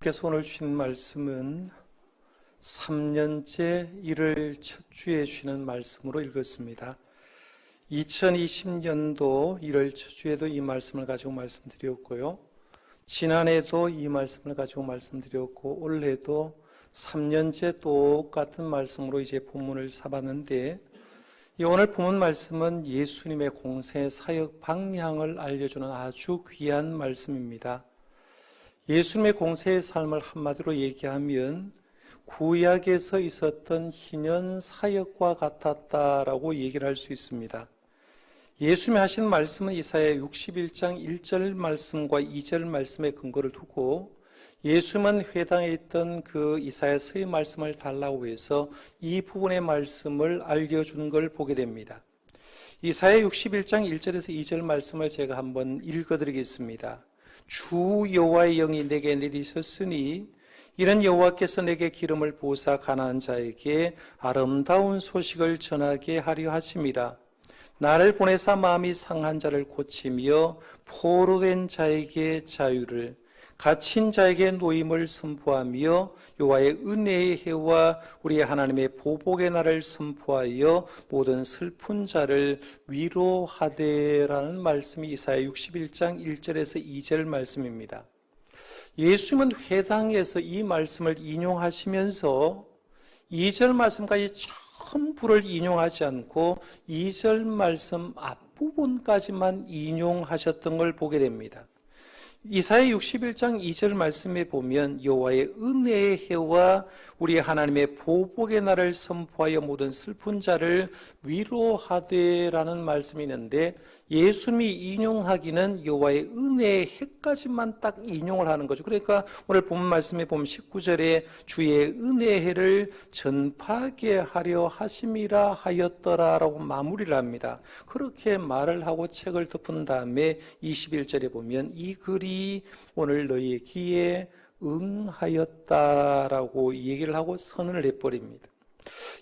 께서 오늘 주신 말씀은 3년째 1월 첫 주에 주시는 말씀으로 읽었습니다. 2020년도 1월 첫 주에도 이 말씀을 가지고 말씀드렸고요. 지난해도 이 말씀을 가지고 말씀드렸고 올해도 3년째 똑같은 말씀으로 이제 본문을 삼았는데 이 오늘 본문 말씀은 예수님의 공생 사역 방향을 알려주는 아주 귀한 말씀입니다. 예수님의 공생의 삶을 한마디로 얘기하면 구약에서 있었던 희년 사역과 같았다라고 얘기를 할 수 있습니다. 예수님이 하신 말씀은 이사야 61장 1절 말씀과 2절 말씀에 근거를 두고 예수님은 회당에 있던 그 이사야서의 말씀을 달라고 해서 이 부분의 말씀을 알려준 걸 보게 됩니다. 이사야 61장 1절에서 2절 말씀을 제가 한번 읽어드리겠습니다. 주 여호와의 영이 내게 내리셨으니 이는 여호와께서 내게 기름을 부으사 가난한 자에게 아름다운 소식을 전하게 하려 하심이라. 나를 보내사 마음이 상한 자를 고치며 포로된 자에게 자유를, 갇힌 자에게 노임을 선포하며 여호와의 은혜의 해와 우리 하나님의 보복의 날을 선포하여 모든 슬픈 자를 위로하되라는 말씀이 이사야 61장 1절에서 2절 말씀입니다. 예수님은 회당에서 이 말씀을 인용하시면서 2절 말씀까지 전부를 인용하지 않고 2절 말씀 앞부분까지만 인용하셨던 걸 보게 됩니다. 이사야 61장 2절 말씀에 보면 여호와의 은혜의 해와 우리 하나님의 보복의 날을 선포하여 모든 슬픈 자를 위로하되라는 말씀이 있는데 예수님이 인용하기는 여호와의 은혜의 해까지만 딱 인용을 하는 거죠. 그러니까 오늘 본문 말씀에 보면 19절에 주의 은혜의 해를 전파하게 하려 하심이라 하였더라라고 마무리를 합니다. 그렇게 말을 하고 책을 덮은 다음에 21절에 보면 이 글이 오늘 너희의 귀에 응하였다라고 얘기를 하고 선언을 해버립니다.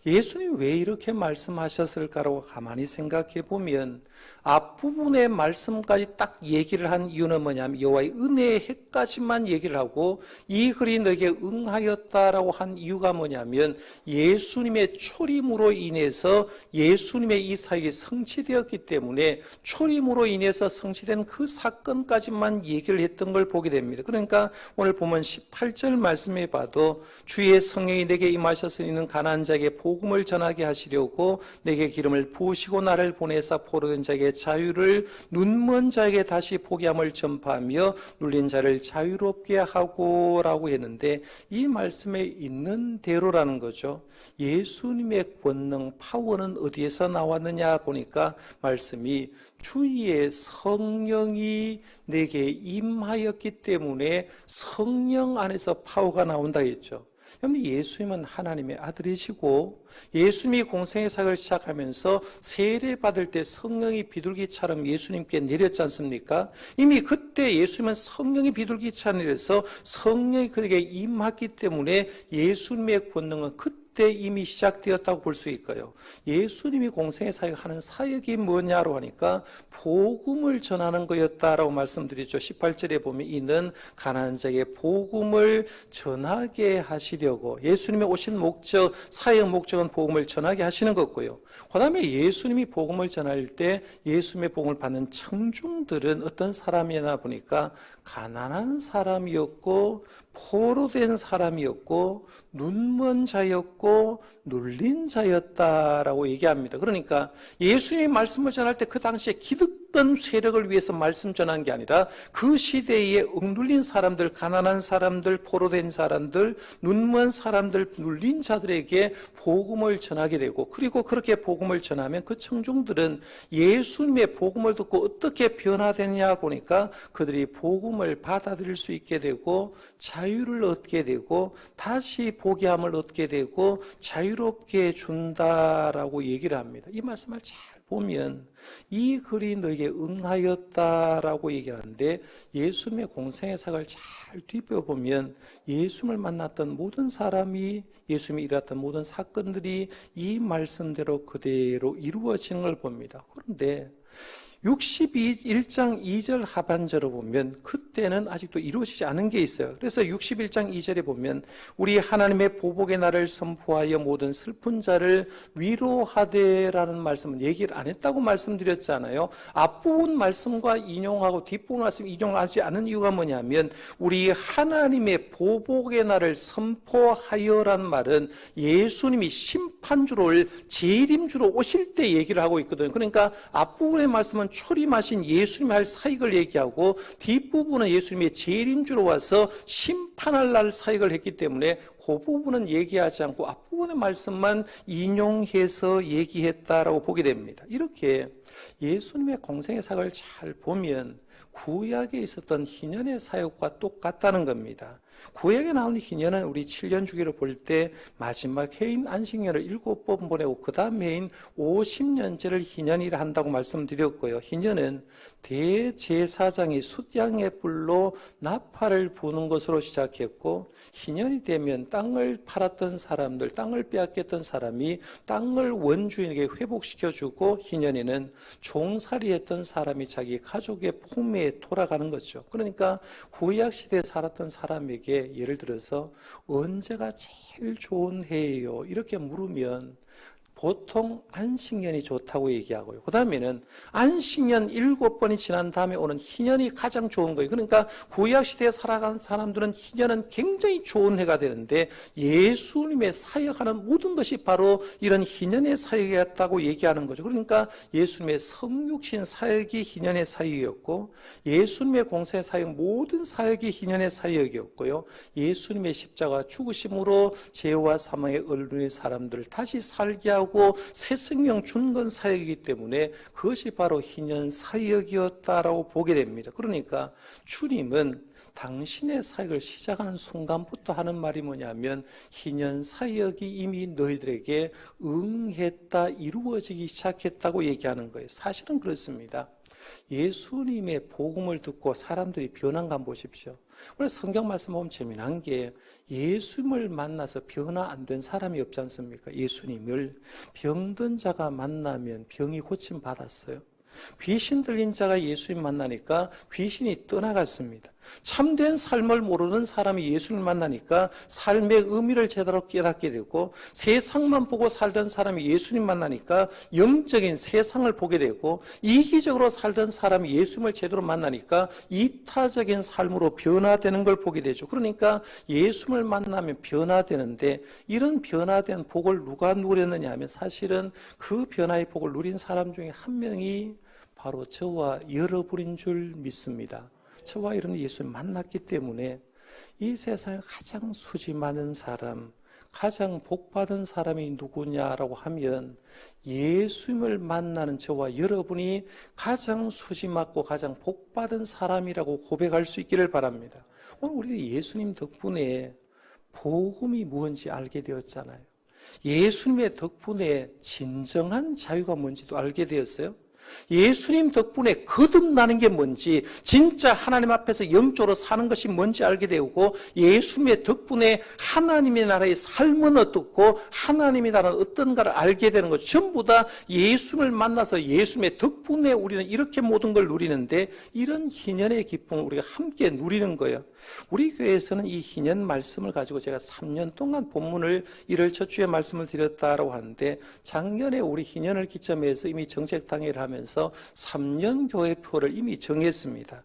예수님이 왜 이렇게 말씀하셨을까라고 가만히 생각해 보면 앞부분의 말씀까지 딱 얘기를 한 이유는 뭐냐면 여호와의 은혜의 해까지만 얘기를 하고 이 글이 너에게 응하였다라고 한 이유가 뭐냐면 예수님의 초림으로 인해서 예수님의 이 사역이 성취되었기 때문에 초림으로 인해서 성취된 그 사건까지만 얘기를 했던 걸 보게 됩니다. 그러니까 오늘 보면 18절 말씀에 봐도 주의 성령이 내게 임하셔서 있는 가난한 자에게 복음을 전하게 하시려고 내게 기름을 부으시고 나를 보내사 포로된 자에게 자유를, 눈먼 자에게 다시 보게 함을 전파하며 눌린 자를 자유롭게 하고 라고 했는데 이 말씀에 있는 대로라는 거죠. 예수님의 권능, 파워는 어디에서 나왔느냐 보니까 말씀이 주의 성령이 내게 임하였기 때문에 성령 안에서 파워가 나온다 했죠. 여러분, 예수님은 하나님의 아들이시고 예수님이 공생의 사역을 시작하면서 세례받을 때 성령이 비둘기처럼 예수님께 내렸지 않습니까? 이미 그때 예수님은 성령이 비둘기처럼 내려서 성령이 그에게 임했기 때문에 예수님의 권능은 그때 이미 시작되었다고 볼 수 있고요. 예수님이 공생의 사역하는 사역이 뭐냐로 하니까 복음을 전하는 거였다라고 말씀드렸죠. 18절에 보면 이는 가난한 자에게 복음을 전하게 하시려고, 예수님이 오신 목적, 사역 목적은 복음을 전하게 하시는 거고요. 그 다음에 예수님이 복음을 전할 때 예수님의 복음을 받는 청중들은 어떤 사람이나 보니까 가난한 사람이었고 포로된 사람이었고 눈먼 자였고 눌린 자였다라고 얘기합니다. 그러니까 예수님이 말씀을 전할 때 그 당시에 기득권 세력을 위해서 말씀 전한 게 아니라 그 시대에 억눌린 사람들, 가난한 사람들, 포로된 사람들, 눈먼 사람들, 눌린 자들에게 복음을 전하게 되고, 그리고 그렇게 복음을 전하면 그 청중들은 예수님의 복음을 듣고 어떻게 변화되냐 보니까 그들이 복음을 받아들일 수 있게 되고 자유를 얻게 되고 다시 복이함을 얻게 되고 자유롭게 준다라고 얘기를 합니다. 이 말씀을 잘 보면 이 글이 너에게 응하였다라고 얘기하는데 예수님의 공생의 사역을 잘 뒤벼보면 예수님을 만났던 모든 사람이, 예수님이 일어났던 모든 사건들이 이 말씀대로 그대로 이루어지는 걸 봅니다. 그런데 61장 2절 하반절을 보면 그때는 아직도 이루어지지 않은 게 있어요. 그래서 61장 2절에 보면 우리 하나님의 보복의 날을 선포하여 모든 슬픈 자를 위로하되라는 말씀은 얘기를 안 했다고 말씀드렸잖아요. 앞부분 말씀과 인용하고 뒷부분 말씀 인용하지 않은 이유가 뭐냐면 우리 하나님의 보복의 날을 선포하여라는 말은 예수님이 심판주로 재림주로 오실 때 얘기를 하고 있거든요. 그러니까 앞부분의 말씀은 초림하신 예수님이 할 사역을 얘기하고 뒷부분은 예수님의 재림주로 와서 심판할 날 사역을 했기 때문에 그 부분은 얘기하지 않고 앞부분의 말씀만 인용해서 얘기했다라고 보게 됩니다. 이렇게 예수님의 공생의 사역을 잘 보면 구약에 있었던 희년의 사역과 똑같다는 겁니다. 구약에 나오는 희년은 우리 7년 주기를 볼 때 마지막 해인 안식년을 7번 보내고 그 다음 해인 50년째를 희년이라 한다고 말씀드렸고요. 희년은 대제사장이 숫양의 불로 나팔을 부는 것으로 시작했고 희년이 되면 땅을 팔았던 사람들, 땅을 빼앗겼던 사람이 땅을 원주인에게 회복시켜주고 희년에는 종살이했던 사람이 자기 가족의 품에 돌아가는 거죠. 그러니까 구약시대에 살았던 사람에게 예를 들어서 언제가 제일 좋은 해예요? 이렇게 물으면 보통 안식년이 좋다고 얘기하고요. 그 다음에는 안식년 7번이 지난 다음에 오는 희년이 가장 좋은 거예요. 그러니까 구약시대에 살아가는 사람들은 희년은 굉장히 좋은 해가 되는데 예수님의 사역하는 모든 것이 바로 이런 희년의 사역이었다고 얘기하는 거죠. 그러니까 예수님의 성육신 사역이 희년의 사역이었고 예수님의 공생의 사역 모든 사역이 희년의 사역이었고요. 예수님의 십자가 죽으심으로 죄와 사망에 얼룩린 사람들을 다시 살게 하고 새 생명 준 건 사역이기 때문에 그것이 바로 희년 사역이었다라고 보게 됩니다. 그러니까 주님은 당신의 사역을 시작하는 순간부터 하는 말이 뭐냐면 희년 사역이 이미 너희들에게 응했다, 이루어지기 시작했다고 얘기하는 거예요. 사실은 그렇습니다. 예수님의 복음을 듣고 사람들이 변한 거 한번 보십시오. 그래서 성경 말씀 보면 재미난 게 예수님을 만나서 변화 안 된 사람이 없지 않습니까? 예수님을 병든 자가 만나면 병이 고침 받았어요. 귀신 들린 자가 예수님 만나니까 귀신이 떠나갔습니다. 참된 삶을 모르는 사람이 예수님을 만나니까 삶의 의미를 제대로 깨닫게 되고 세상만 보고 살던 사람이 예수님 만나니까 영적인 세상을 보게 되고 이기적으로 살던 사람이 예수님을 제대로 만나니까 이타적인 삶으로 변화되는 걸 보게 되죠. 그러니까 예수님을 만나면 변화되는데 이런 변화된 복을 누가 누렸느냐 하면 사실은 그 변화의 복을 누린 사람 중에 한 명이 바로 저와 여러분인 줄 믿습니다. 저와 여러분 예수님 만났기 때문에 이 세상에 가장 수지 많은 사람, 가장 복받은 사람이 누구냐라고 하면 예수님을 만나는 저와 여러분이 가장 수지 많고 가장 복받은 사람이라고 고백할 수 있기를 바랍니다. 오늘 우리 예수님 덕분에 복음이 무엇인지 알게 되었잖아요. 예수님의 덕분에 진정한 자유가 뭔지도 알게 되었어요. 예수님 덕분에 거듭나는 게 뭔지, 진짜 하나님 앞에서 영적으로 사는 것이 뭔지 알게 되고, 예수님의 덕분에 하나님의 나라의 삶은 어떻고 하나님의 나라는 어떤가를 알게 되는 것. 전부 다 예수님을 만나서 예수님의 덕분에 우리는 이렇게 모든 걸 누리는데, 이런 희년의 기쁨을 우리가 함께 누리는 거예요. 우리 교회에서는 이 희년 말씀을 가지고 제가 3년 동안 본문을 1월 첫 주에 말씀을 드렸다라고 하는데, 작년에 우리 희년을 기점해서 이미 정책 당회를 하면서 3년 교회표를 이미 정했습니다.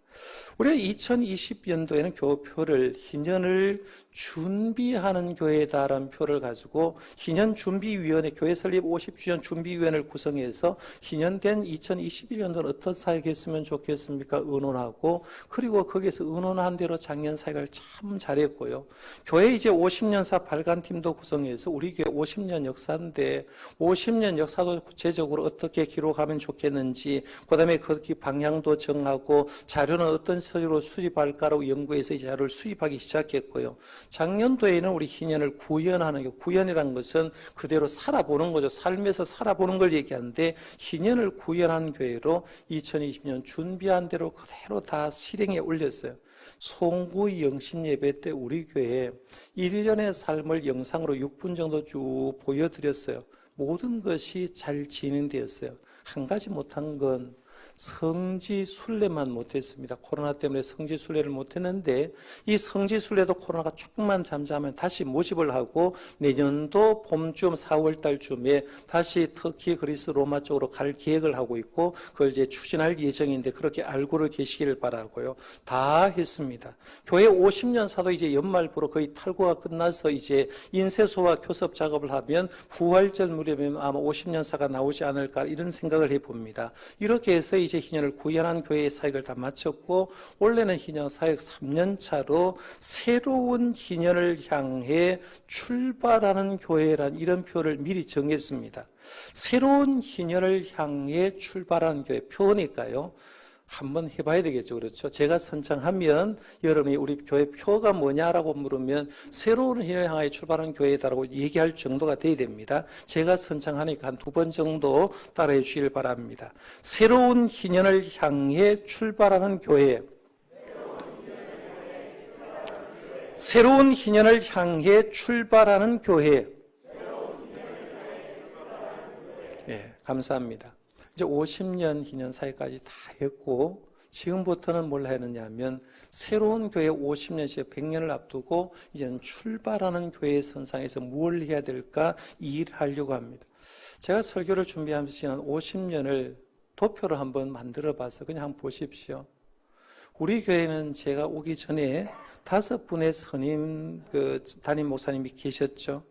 우리가 2020년도에는 교회표를 희년을 준비하는 교회다라는 표를 가지고 희년준비위원회, 교회 설립 50주년 준비위원회를 구성해서 희년된 2021년도는 어떤 사역했으면 좋겠습니까? 의논하고, 그리고 거기에서 의논한 대로 작년 사역을 참 잘했고요. 교회 이제 50년사 발간팀도 구성해서 우리 교회 50년 역사인데 50년 역사도 구체적으로 어떻게 기록하면 좋겠는지, 그 다음에 그 방향도 정하고 자료는 어떤 서류로 수집할까라고 연구해서 이 자료를 수집하기 시작했고요. 작년도에는 우리 희년을 구현하는 게, 구현이라는 것은 그대로 살아보는 거죠. 삶에서 살아보는 걸 얘기하는데, 희년을 구현하는 교회로 2020년 준비한 대로 그대로 다 실행에 올렸어요. 송구 영신 예배 때 우리 교회 1년의 삶을 영상으로 6분 정도 쭉 보여드렸어요. 모든 것이 잘 진행되었어요. 한 가지 못한 건 성지순례만 못했습니다. 코로나 때문에 성지순례를 못했는데 이 성지순례도 코로나가 조금만 잠잠하면 다시 모집을 하고 내년도 봄쯤 4월 달쯤에 다시 터키, 그리스, 로마 쪽으로 갈 계획을 하고 있고 그걸 이제 추진할 예정인데 그렇게 알고를 계시기를 바라고요. 다 했습니다. 교회 50년 사도 이제 연말부로 거의 탈구가 끝나서 이제 인쇄소와 교섭 작업을 하면 부활절 무렵이면 아마 50년사가 나오지 않을까 이런 생각을 해봅니다. 이렇게 해서 이제 희년을 구현한 교회의 사역을 다 마쳤고 올해는 희년 사역 3년 차로 새로운 희년을 향해 출발하는 교회란 이런 표를 미리 정했습니다. 새로운 희년을 향해 출발하는 교회 표니까요. 한번 해봐야 되겠죠. 그렇죠? 제가 선창하면 여러분이 우리 교회 표가 뭐냐라고 물으면 새로운 희년을 향해 출발하는 교회다라고 얘기할 정도가 돼야 됩니다. 제가 선창하니까 한 2번 정도 따라해 주시길 바랍니다. 새로운 희년을 향해 출발하는 교회. 새로운 희년을 향해 출발하는 교회. 예, 감사합니다. 이제 50년 희년 사역까지 다 했고 지금부터는 뭘 하느냐면 새로운 교회 50년씩 100년을 앞두고 이제는 출발하는 교회의 선상에서 뭘 해야 될까 일하려고 합니다. 제가 설교를 준비하면서 지난 50년을 도표를 한번 만들어 봤어요. 그냥 한번 보십시오. 우리 교회는 제가 오기 전에 5분의 선임 담임 목사님이 계셨죠.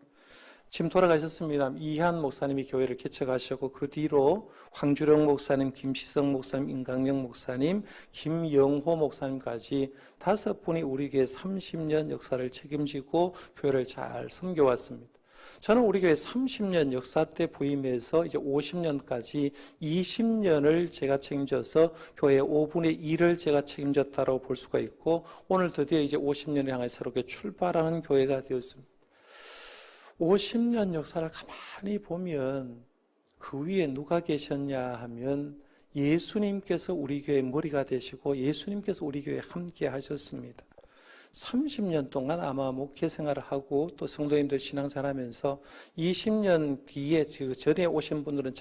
지금 돌아가셨습니다. 이한 목사님이 교회를 개척하셨고 그 뒤로 황주령 목사님, 김시성 목사님, 임강명 목사님, 김영호 목사님까지 5분이 우리 교회 30년 역사를 책임지고 교회를 잘 섬겨왔습니다. 저는 우리 교회 30년 역사 때 부임해서 이제 50년까지 20년을 제가 책임져서 교회 5분의 1을 제가 책임졌다고 볼 수가 있고 오늘 드디어 이제 50년을 향해 새롭게 출발하는 교회가 되었습니다. 50년 역사를 가만히 보면 그 위에 누가 계셨냐 하면 예수님께서 우리 교회의 머리가 되시고 예수님께서 우리 교회에 함께 하셨습니다. 30년 동안 아마 목회 생활을 하고 또 성도님들 신앙생활 하면서 20년 뒤에 그 전에 오신 분들은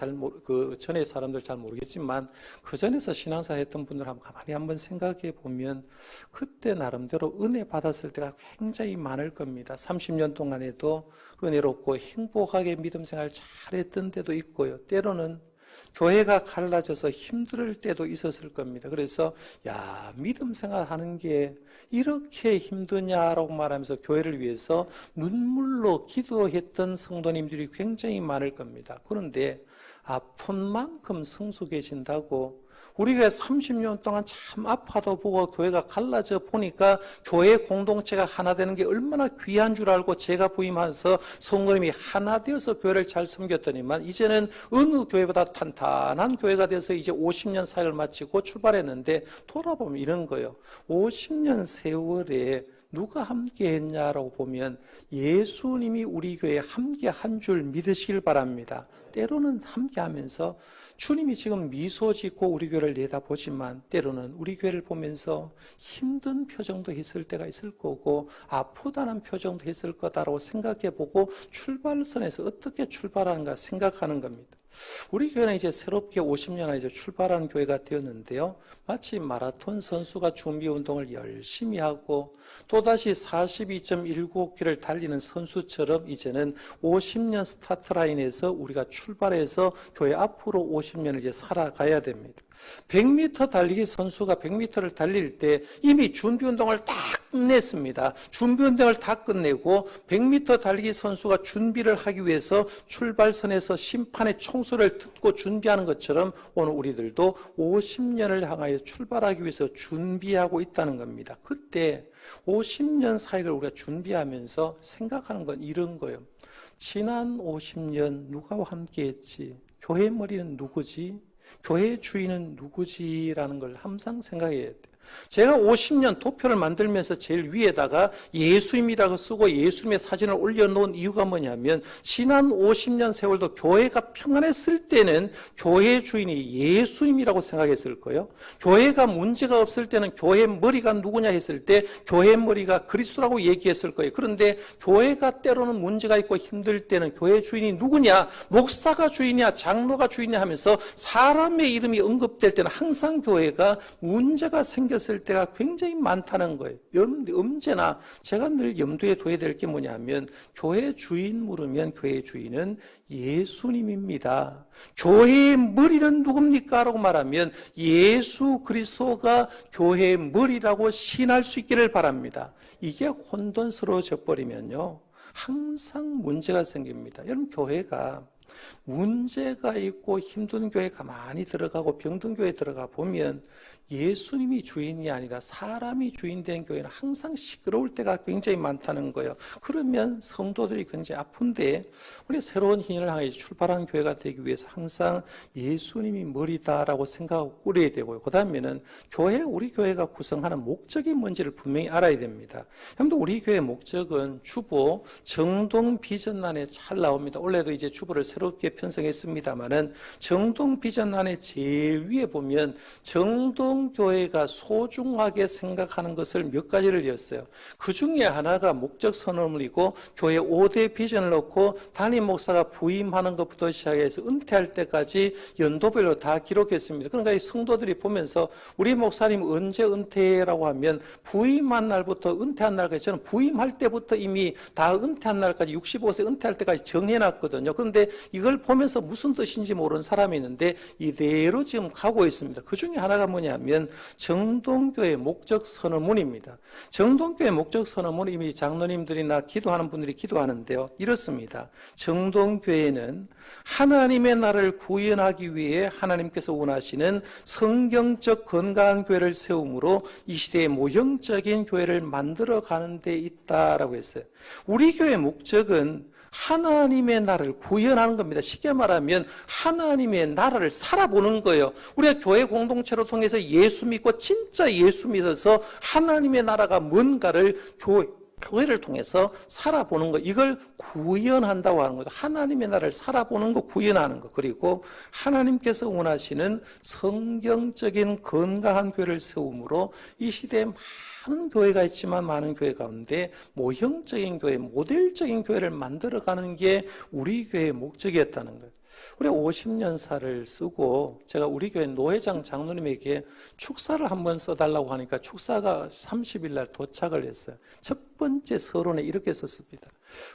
그 전에 사람들 잘 모르겠지만 그 전에서 신앙생활 했던 분들 가만히 생각해 보면 그때 나름대로 은혜 받았을 때가 굉장히 많을 겁니다. 30년 동안에도 은혜롭고 행복하게 믿음 생활 잘했던 때도 있고요. 때로는 교회가 갈라져서 힘들 때도 있었을 겁니다. 그래서 믿음 생활하는 게 이렇게 힘드냐라고 말하면서 교회를 위해서 눈물로 기도했던 성도님들이 굉장히 많을 겁니다. 그런데 아픈 만큼 성숙해진다고 우리 교회 30년 동안 참 아파도 보고 교회가 갈라져 보니까 교회 공동체가 하나 되는 게 얼마나 귀한 줄 알고 제가 부임하면서 성도님이 하나 되어서 교회를 잘 섬겼더니만 이제는 어느 교회보다 탄탄한 교회가 돼서 이제 50년 사역을 마치고 출발했는데 돌아보면 이런 거예요. 50년 세월에 누가 함께 했냐라고 보면 예수님이 우리 교회에 함께 한 줄 믿으시길 바랍니다. 때로는 함께 하면서 주님이 지금 미소 짓고 우리 교회를 내다보지만 때로는 우리 교회를 보면서 힘든 표정도 했을 때가 있을 거고 아프다는 표정도 했을 거다라고 생각해보고 출발선에서 어떻게 출발하는가 생각하는 겁니다. 우리 교회는 이제 새롭게 50년 이제 출발한 교회가 되었는데요. 마치 마라톤 선수가 준비 운동을 열심히 하고 또다시 42.195km를 달리는 선수처럼 이제는 50년 스타트 라인에서 우리가 출발해서 교회 앞으로 50년을 이제 살아가야 됩니다. 100m 달리기 선수가 100m를 달릴 때 이미 준비 운동을 다 끝냈습니다. 준비 운동을 다 끝내고 100m 달리기 선수가 준비를 하기 위해서 출발선에서 심판의 총소리를 듣고 준비하는 것처럼 오늘 우리들도 50년을 향하여 출발하기 위해서 준비하고 있다는 겁니다. 그때 50년 사역을 우리가 준비하면서 생각하는 건 이런 거예요. 지난 50년 누가 함께 했지? 교회 머리는 누구지? 교회의 주인은 누구지라는 걸 항상 생각해야 돼요. 제가 50년 도표를 만들면서 제일 위에다가 예수님이라고 쓰고 예수님의 사진을 올려놓은 이유가 뭐냐면 지난 50년 세월도 교회가 평안했을 때는 교회 주인이 예수님이라고 생각했을 거예요. 교회가 문제가 없을 때는 교회 머리가 누구냐 했을 때 교회 머리가 그리스도라고 얘기했을 거예요. 그런데 교회가 때로는 문제가 있고 힘들 때는 교회 주인이 누구냐, 목사가 주인이야, 장로가 주인이야 하면서 사람의 이름이 언급될 때는 항상 교회가 문제가 생겼을 때가 굉장히 많다는 거예요. 언제나 제가 늘 염두에 둬야 될 게 뭐냐면 교회 주인 물으면 교회 주인은 예수님입니다. 교회의 머리는 누굽니까? 라고 말하면 예수 그리스도가 교회의 머리라고 신할 수 있기를 바랍니다. 이게 혼돈스러워져 버리면요 항상 문제가 생깁니다. 여러분, 교회가 문제가 있고 힘든 교회 가만히 들어가고 병든 교회 들어가 보면 예수님이 주인이 아니라 사람이 주인 된 교회는 항상 시끄러울 때가 굉장히 많다는 거예요. 그러면 성도들이 굉장히 아픈데 우리 새로운 희년을 향해 출발하는 교회가 되기 위해서 항상 예수님이 머리다라고 생각하고 꾸려야 되고요. 그 다음에는 우리 교회가 구성하는 목적이 뭔지를 분명히 알아야 됩니다. 여러분들, 우리 교회의 목적은 주보 정동 비전란에 잘 나옵니다. 올해도 이제 주보를 새롭게 편성했습니다만은 정동 비전란의 제일 위에 보면 정동 교회가 소중하게 생각하는 것을 몇 가지를 이었어요. 그 중에 하나가 목적 선언이고 교회 5대 비전을 놓고 담임 목사가 부임하는 것부터 시작해서 은퇴할 때까지 연도별로 다 기록했습니다. 그러니까 이 성도들이 보면서 우리 목사님 언제 은퇴라고 하면 부임한 날부터 은퇴한 날까지, 저는 부임할 때부터 이미 다 은퇴한 날까지 65세 은퇴할 때까지 정해놨거든요. 그런데 이걸 보면서 무슨 뜻인지 모르는 사람이 있는데 이대로 지금 가고 있습니다. 그 중에 하나가 뭐냐면 정동교회 목적 선언문입니다. 정동교회 목적 선언문은 이미 장로님들이나 기도하는 분들이 기도하는데요. 이렇습니다. 정동교회는 하나님의 나라를 구현하기 위해 하나님께서 원하시는 성경적 건강한 교회를 세움으로 이 시대의 모형적인 교회를 만들어가는 데 있다라고 했어요. 우리 교회의 목적은 하나님의 나라를 구현하는 겁니다. 쉽게 말하면 하나님의 나라를 살아보는 거예요. 우리가 교회 공동체로 통해서 예수 믿고 진짜 예수 믿어서 하나님의 나라가 뭔가를 교회를 통해서 살아보는 거, 이걸 구현한다고 하는 거죠. 하나님의 나라를 살아보는 거, 구현하는 거. 그리고 하나님께서 원하시는 성경적인 건강한 교회를 세움으로 이 시대에 많은 교회가 있지만 많은 교회 가운데 모형적인 교회, 모델적인 교회를 만들어가는 게 우리 교회의 목적이었다는 거예요. 우리 50년사를 쓰고 제가 우리 교회 노회장 장로님에게 축사를 한번 써달라고 하니까 축사가 30일 날 도착을 했어요. 첫 번째 서론에 이렇게 썼습니다.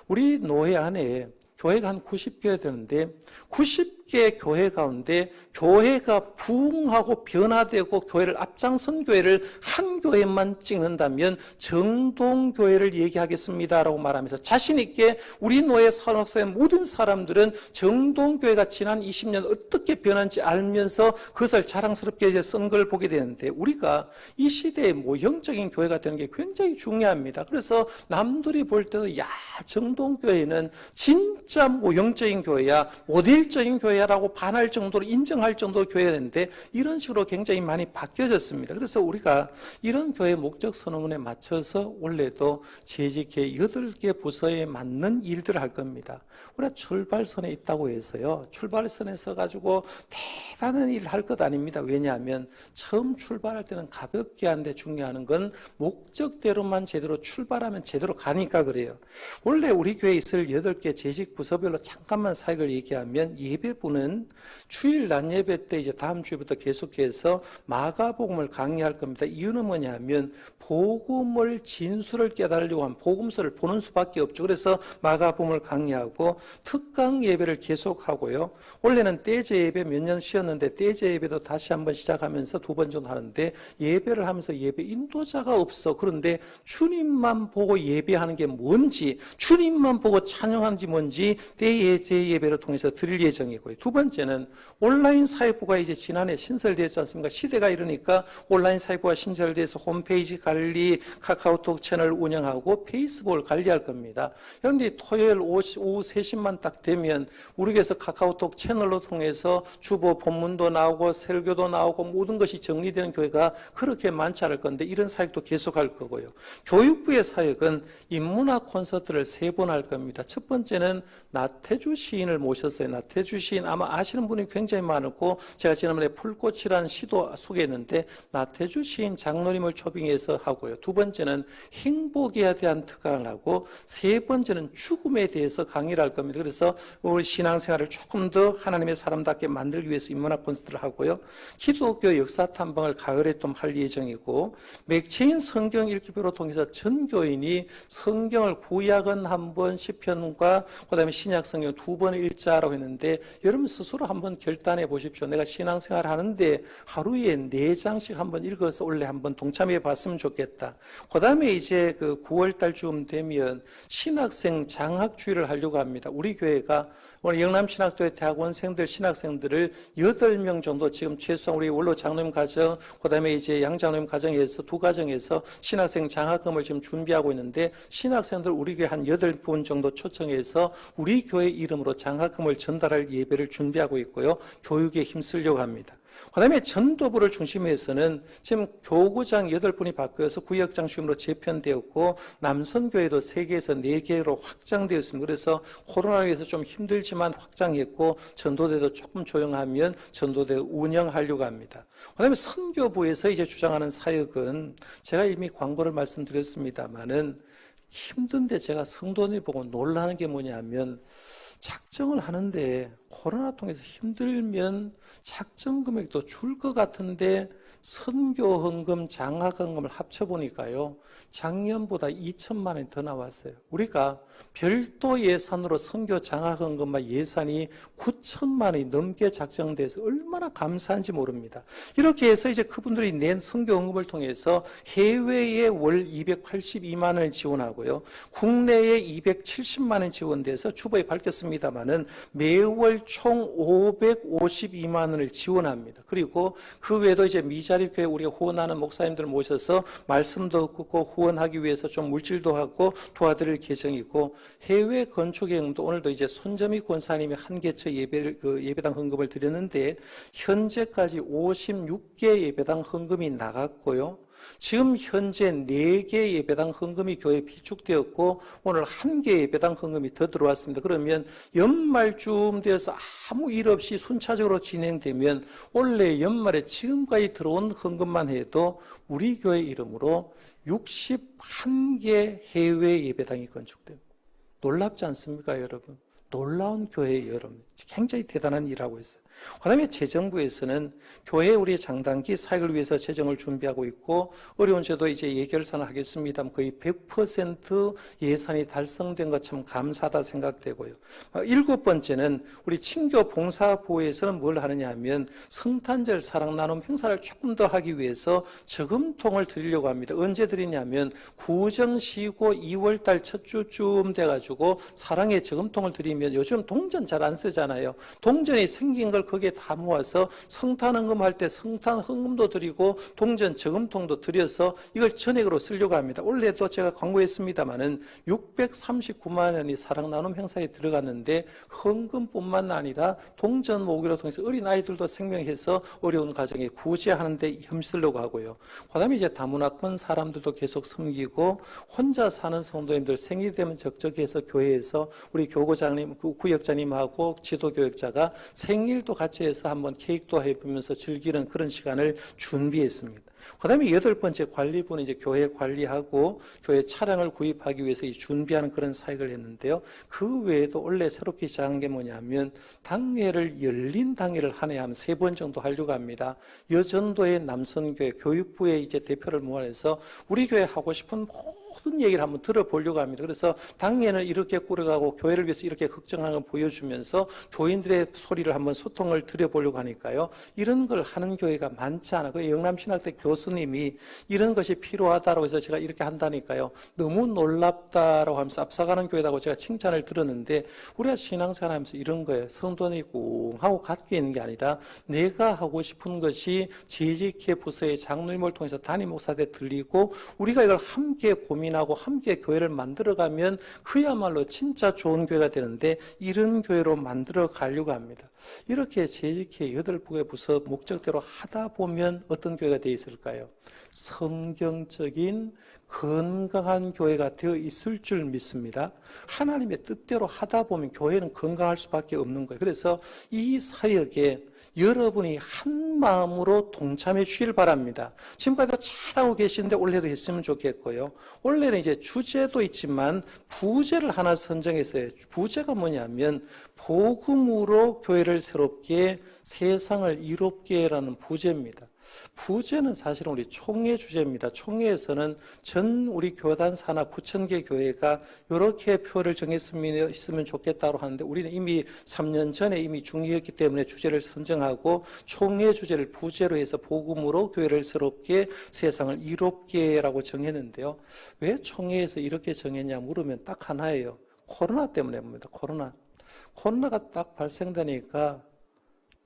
우리 노회 안에 교회가 한 90개 되는데 90개 교회 가운데 교회가 부흥하고 변화되고 교회를 앞장선 교회를 한 교회만 찍는다면 정동교회를 얘기하겠습니다라고 말하면서 자신 있게 우리 노예 산업사의 모든 사람들은 정동교회가 지난 20년 어떻게 변한지 알면서 그것을 자랑스럽게 이제 쓴 걸 보게 되는데 우리가 이 시대의 모형적인 교회가 되는 게 굉장히 중요합니다. 그래서 남들이 볼 때도 야, 정동교회는 진짜 모형적인 교회야, 모델적인 교회라고 반할 정도로 인정할 정도로 교회였는데 이런 식으로 굉장히 많이 바뀌어졌습니다. 그래서 우리가 이런 교회 목적 선언문에 맞춰서 올해도 재직회 8개 부서에 맞는 일들을 할 겁니다. 우리가 출발선에 있다고 해서요, 출발선에 서가지고 대단한 일을 할 것 아닙니다. 왜냐하면 처음 출발할 때는 가볍게 하는데 중요한 건 목적대로만 제대로 출발하면 제대로 가니까 그래요. 원래 우리 교회에 있을 8개 재직 부서별로 잠깐만 사역을 얘기하면 예배부는 주일 낮 예배 때 이제 다음 주부터 계속해서 마가복음을 강의할 겁니다. 이유는 뭐냐면 복음을 진수를 깨달으려고 하면 복음서를 보는 수밖에 없죠. 그래서 마가복음을 강의하고 특강 예배를 계속하고요. 원래는 떼제 예배 몇 년 쉬었는데 떼제 예배도 다시 한번 시작하면서 2번 정도 하는데 예배를 하면서 예배 인도자가 없어. 그런데 주님만 보고 예배하는 게 뭔지, 주님만 보고 찬양하는지 뭔지 떼제 예배를 통해서 드릴 예정이고요. 두 번째는 온라인 사회부가 이제 지난해 신설되었지 않습니까? 시대가 이러니까 온라인 사회부가 신설돼서 홈페이지 관리, 카카오톡 채널 운영하고 페이스북을 관리할 겁니다. 여러분들이 토요일 오후 3시만 딱 되면 우리 교회에서 카카오톡 채널로 통해서 주보 본문도 나오고 설교도 나오고 모든 것이 정리되는 교회가 그렇게 많지 않을 건데 이런 사역도 계속할 거고요. 교육부의 사역은 인문학 콘서트를 3번 할 겁니다. 첫 번째는 나태주 시인을 모셨어요. 나태주 시인 아마 아시는 분이 굉장히 많았고 제가 지난번에 풀꽃이라는 시도 소개했는데 나태주 시인 장로님을 초빙해서 하고요. 두 번째는 행복에 대한 특강을 하고 세 번째는 죽음에 대해서 강의를 할 겁니다. 그래서 우리 신앙생활을 조금 더 하나님의 사람답게 만들기 위해서 인문학 콘서트를 하고요. 기독교 역사 탐방을 가을에 좀 할 예정이고 맥체인 성경 읽기표로 통해서 전 교인이 성경을 구약은 한 번, 시편과 그다음에 신약 성경 2번 읽자라고 했는데 여러분 스스로 한번 결단해 보십시오. 내가 신앙생활 하는데 하루에 4장씩 한번 읽어서 원래 한번 동참해 봤으면 좋겠다. 그다음에 이제 그 9월 달쯤 되면 신학생 장학주의를 하려고 합니다. 우리 교회가 오늘 영남신학도의 대학원생들, 신학생들을 8명 정도 지금 최소한 우리 원로 장로님 가정, 그다음에 이제 양장로님 가정에서 2가정에서 신학생 장학금을 지금 준비하고 있는데 신학생들 우리 교회 한 8분 정도 초청해서 우리 교회 이름으로 장학금을 전달할 예배를 준비하고 있고요. 교육에 힘쓰려고 합니다. 그 다음에 전도부를 중심해서는 지금 교구장 8분이 바뀌어서 구역장 중심으로 재편되었고 남선교회도 3개에서 4개로 확장되었습니다. 그래서 코로나로 인해서 좀 힘들지만 확장했고 전도대도 조금 조용하면 전도대 운영하려고 합니다. 그 다음에 선교부에서 이제 주장하는 사역은 제가 이미 광고를 말씀드렸습니다만은 힘든데 제가 성도들 보고 놀라는 게 뭐냐면 작정을 하는데 코로나 통해서 힘들면 작정 금액도 줄 것 같은데 선교헌금, 장학헌금을 합쳐보니까요 작년보다 2천만 원이 더 나왔어요. 우리가 별도 예산으로 선교 장학헌금과 예산이 9천만 원이 넘게 작정돼서 얼마나 감사한지 모릅니다. 이렇게 해서 이제 그분들이 낸 선교헌금을 통해서 해외에 월 282만 원을 지원하고요, 국내에 270만 원 지원돼서 주보에 밝혔습니다만은 매월 총 552만 원을 지원합니다. 그리고 그 외에도 이제 미자립교회 우리가 후원하는 목사님들 모셔서 말씀도 듣고 후원하기 위해서 좀 물질도 하고 도와드릴 계정이고, 해외 건축행도 오늘도 이제 손점희 권사님이 한 개처 예배당 헌금을 드렸는데 현재까지 56개 예배당 헌금이 나갔고요. 지금 현재 4개 예배당 헌금이 교회에 비축되었고 오늘 1개 예배당 헌금이 더 들어왔습니다. 그러면 연말쯤 되어서 아무 일 없이 순차적으로 진행되면 올해 연말에 지금까지 들어온 헌금만 해도 우리 교회 이름으로 61개 해외 예배당이 건축됩니다. 놀랍지 않습니까, 여러분? 놀라운 교회예요, 여러분. 굉장히 대단한 일을 하고 있어요. 그 다음에 재정부에서는 교회 우리 장단기 사역을 위해서 재정을 준비하고 있고, 어려운 저도 이제 예결산을 하겠습니다만 거의 100% 예산이 달성된 것 참 감사하다 생각되고요. 7번째는 우리 친교 봉사부에서는 뭘 하느냐 하면 성탄절 사랑 나눔 행사를 조금 더 하기 위해서 저금통을 드리려고 합니다. 언제 드리냐면 구정 쉬고 2월 달 첫 주쯤 돼가지고 사랑의 저금통을 드리면 요즘 동전 잘 안 쓰잖아요. 동전이 생긴 걸 거기에 다 모아서 성탄헌금 할 때 성탄헌금도 드리고 동전 저금통도 드려서 이걸 전액으로 쓰려고 합니다. 올해도 제가 광고했습니다마는 639만 원이 사랑 나눔 행사에 들어갔는데 헌금뿐만 아니라 동전 모으기로 통해서 어린아이들도 생명해서 어려운 가정에 구제하는 데 힘쓰려고 하고요. 그 다음에 이제 다문화권 사람들도 계속 섬기고, 혼자 사는 성도님들 생일 되면 적적해서 교회에서 우리 교구장님, 구역장님하고 지도교역자가 생일도 같이 해서 한번 케이크도 해보면서 즐기는 그런 시간을 준비했습니다. 그 다음에 8번째 관리부는 이제 교회 관리하고 교회 차량을 구입하기 위해서 준비하는 그런 사역을 했는데요. 그 외에도 원래 새롭게 시작한 게 뭐냐면 당회를 열린 당회를 한 해에 한 3번 정도 하려고 합니다. 여전도의 남선교회 교육부의 이제 대표를 모아내서 우리 교회 하고 싶은 모든 얘기를 한번 들어보려고 합니다. 그래서 당회는 이렇게 꾸려가고 교회를 위해서 이렇게 걱정하는 걸 보여주면서 교인들의 소리를 한번 소통을 드려보려고 하니까요. 이런 걸 하는 교회가 많지 않아. 그 영남신학대 교수님이 이런 것이 필요하다고 해서 제가 이렇게 한다니까요. 너무 놀랍다라고 하면서 앞서가는 교회라고 제가 칭찬을 들었는데 우리가 신앙생활 하면서 이런 거예요. 성도니 꼭 하고 갖고 있는 게 아니라 내가 하고 싶은 것이 재직회 부서의 장로님을 통해서 담임 목사한테 들리고 우리가 이걸 함께 고민하고 함께 교회를 만들어가면 그야말로 진짜 좋은 교회가 되는데 이런 교회로 만들어 가려고 합니다. 이렇게 재직회 8개의 부서 목적대로 하다 보면 어떤 교회가 되어 있을까요? 성경적인 건강한 교회가 되어 있을 줄 믿습니다. 하나님의 뜻대로 하다 보면 교회는 건강할 수밖에 없는 거예요. 그래서 이 사역에 여러분이 한 마음으로 동참해 주길 바랍니다. 지금까지도 잘하고 계시는데 올해도 했으면 좋겠고요. 올해는 이제 주제도 있지만 부제를 하나 선정했어요. 부제가 뭐냐면 복음으로 교회를 새롭게 세상을 이롭게라는 부제입니다. 부제는 사실은 우리 총회 주제입니다. 총회에서는 전 우리 교단 산하 9,000개 교회가 이렇게 표를 정했으면 좋겠다고 하는데 우리는 이미 3년 전에 이미 중의했기 때문에 주제를 선정하고 총회 주제를 부제로 해서 복음으로 교회를 새롭게 세상을 이롭게라고 정했는데요. 왜 총회에서 이렇게 정했냐 물으면 딱 하나예요. 코로나 때문에입니다. 코로나가 딱 발생되니까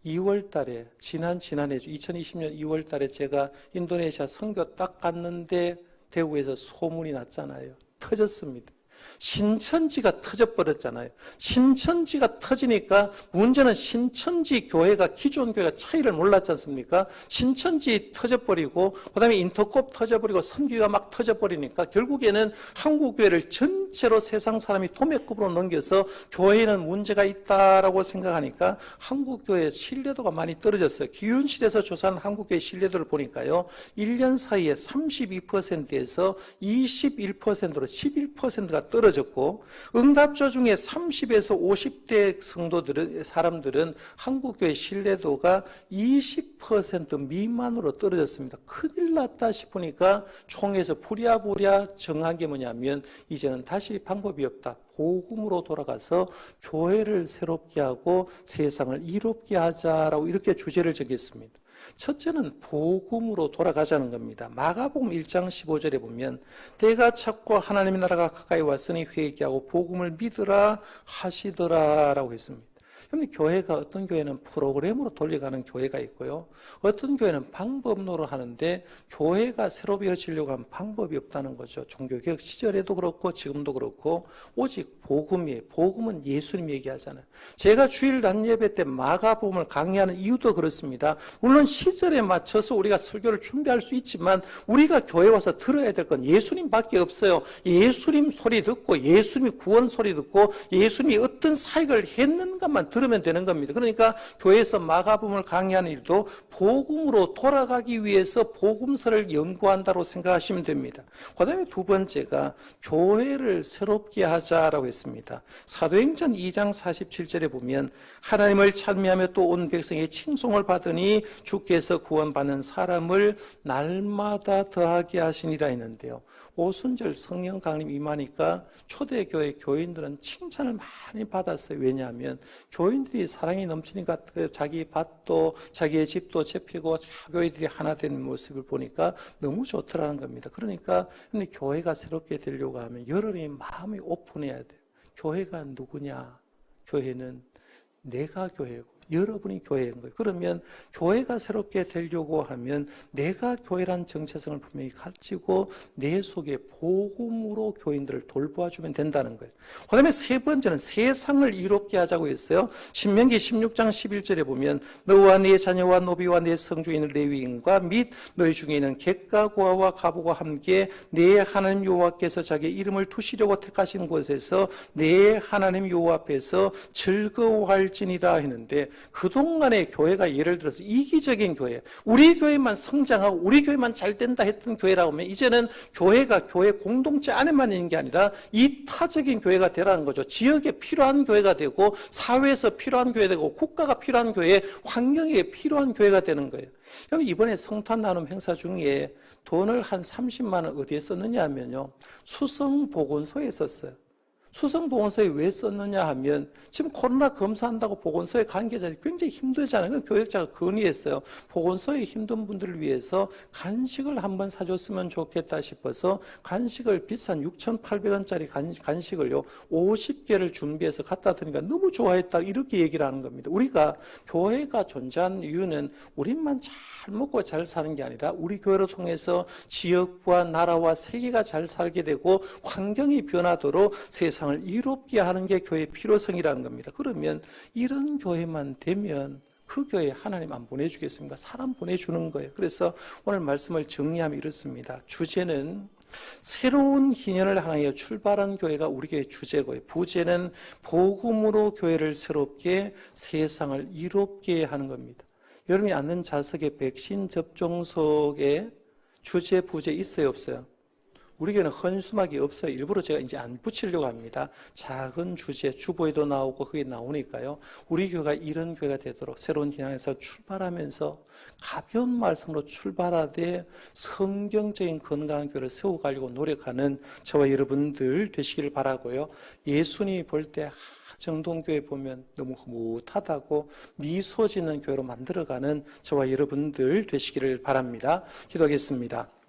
2월 달에, 지난해 2020년 2월 달에 제가 인도네시아 선교 딱 갔는데 대구에서 소문이 났잖아요. 터졌습니다. 신천지가 터져버렸잖아요. 신천지가 터지니까 문제는 신천지 교회가 기존 교회가 차이를 몰랐지 않습니까? 신천지 터져버리고 그다음에 인터콥 터져버리고 선교가 막 터져버리니까 결국에는 한국교회를 전체로 세상 사람이 도매급으로 넘겨서 교회에는 문제가 있다라고 생각하니까 한국교회의 신뢰도가 많이 떨어졌어요. 기윤실에서 조사한 한국교회 신뢰도를 보니까요. 1년 사이에 32%에서 21%로 11%가 떨어졌고 응답자 중에 30에서 50대 사람들은 한국교회 신뢰도가 20% 미만으로 떨어졌습니다. 큰일 났다 싶으니까 총회에서 부랴부랴 정한 게 뭐냐면 이제는 다시 방법이 없다. 복음으로 돌아가서 교회를 새롭게 하고 세상을 이롭게 하자라고 이렇게 주제를 정했습니다. 첫째는 복음으로 돌아가자는 겁니다. 마가복음 1장 15절에 보면 때가 찼고 하나님의 나라가 가까이 왔으니 회개하고 복음을 믿으라 하시더라라고 했습니다. 그런데 교회가 어떤 교회는 프로그램으로 돌려가는 교회가 있고요. 어떤 교회는 방법론으로 하는데 교회가 새로워지려고 하면 방법이 없다는 거죠. 종교개혁 시절에도 그렇고 지금도 그렇고 오직 복음이에요. 복음은 예수님 얘기하잖아요. 제가 주일 낮 예배 때 마가복음을 강의하는 이유도 그렇습니다. 물론 시절에 맞춰서 우리가 설교를 준비할 수 있지만 우리가 교회 와서 들어야 될 건 예수님밖에 없어요. 예수님 소리 듣고 예수님이 구원 소리 듣고 예수님이 어떤 사역을 했는가만 들으면 되는 겁니다. 그러니까 교회에서 마가복음을 강의하는 일도 복음으로 돌아가기 위해서 복음서를 연구한다고 생각하시면 됩니다. 그 다음에 두 번째가 교회를 새롭게 하자라고 했습니다. 사도행전 2장 47절에 보면 하나님을 찬미하며 또 온 백성의 칭송을 받으니 주께서 구원받는 사람을 날마다 더하게 하시니라 했는데요. 오순절 성령 강림 임하니까 초대교회 교인들은 칭찬을 많이 받았어요. 왜냐하면 교인들이 사랑이 넘치니까 자기 밭도 자기의 집도 접히고 교회들이 하나 되는 모습을 보니까 너무 좋더라는 겁니다. 그러니까 근데 교회가 새롭게 되려고 하면 여러분이 마음이 오픈해야 돼요. 교회가 누구냐? 교회는 내가 교회고 여러분이 교회인 거예요. 그러면 교회가 새롭게 되려고 하면 내가 교회란 정체성을 분명히 가지고 내 속에 복음으로 교인들을 돌보아주면 된다는 거예요. 그 다음에 세 번째는 세상을 이롭게 하자고 했어요. 신명기 16장 11절에 보면 너와 네 자녀와 노비와 네 성주인 레위인과 및 너희 중에 있는 객과 고아와 가부가 함께 내 하나님 여호와께서 자기 이름을 두시려고 택하신 곳에서 내 하나님 여호와 앞에서 즐거워할지니라 했는데 그동안의 교회가 예를 들어서 이기적인 교회, 우리 교회만 성장하고 우리 교회만 잘 된다 했던 교회라고 하면 이제는 교회가 교회 공동체 안에만 있는 게 아니라 이타적인 교회가 되라는 거죠. 지역에 필요한 교회가 되고 사회에서 필요한 교회가 되고 국가가 필요한 교회, 환경에 필요한 교회가 되는 거예요. 여러분 이번에 성탄 나눔 행사 중에 돈을 한 30만 원 어디에 썼느냐 하면요. 수성보건소에 썼어요. 수성보건소에 왜 썼느냐 하면 지금 코로나 검사한다고 보건소의 관계자들이 굉장히 힘들잖아요. 그 교역자가 건의했어요. 보건소에 힘든 분들을 위해서 간식을 한번 사줬으면 좋겠다 싶어서 간식을 비싼 6,800원짜리 간식을요 50개를 준비해서 갖다 드리니까 너무 좋아했다 이렇게 얘기를 하는 겁니다. 우리가 교회가 존재하는 이유는 우리만 잘 먹고 잘 사는 게 아니라 우리 교회를 통해서 지역과 나라와 세계가 잘 살게 되고 환경이 변하도록 세상을 이롭게 하는 게 교회의 필요성이라는 겁니다. 그러면 이런 교회만 되면 그 교회에 하나님 안 보내주겠습니까? 사람 보내주는 거예요. 그래서 오늘 말씀을 정리하면 이렇습니다. 주제는 새로운 희년을 향하여 출발한 교회가 우리 교회의 주제고요. 부제는 복음으로 교회를 새롭게 세상을 이롭게 하는 겁니다. 여러분이 앉는 좌석에 백신 접종석에 주제, 부제 있어요, 없어요? 우리 교회는 헌수막이 없어요. 일부러 제가 이제 안 붙이려고 합니다. 작은 주제, 주보에도 나오고 그게 나오니까요. 우리 교회가 이런 교회가 되도록 새로운 희망에서 출발하면서 가벼운 말씀으로 출발하되 성경적인 건강한 교회를 세워가려고 노력하는 저와 여러분들 되시기를 바라고요. 예수님이 볼 때 정동교회 보면 너무 흐뭇하다고 미소 짓는 교회로 만들어가는 저와 여러분들 되시기를 바랍니다. 기도하겠습니다.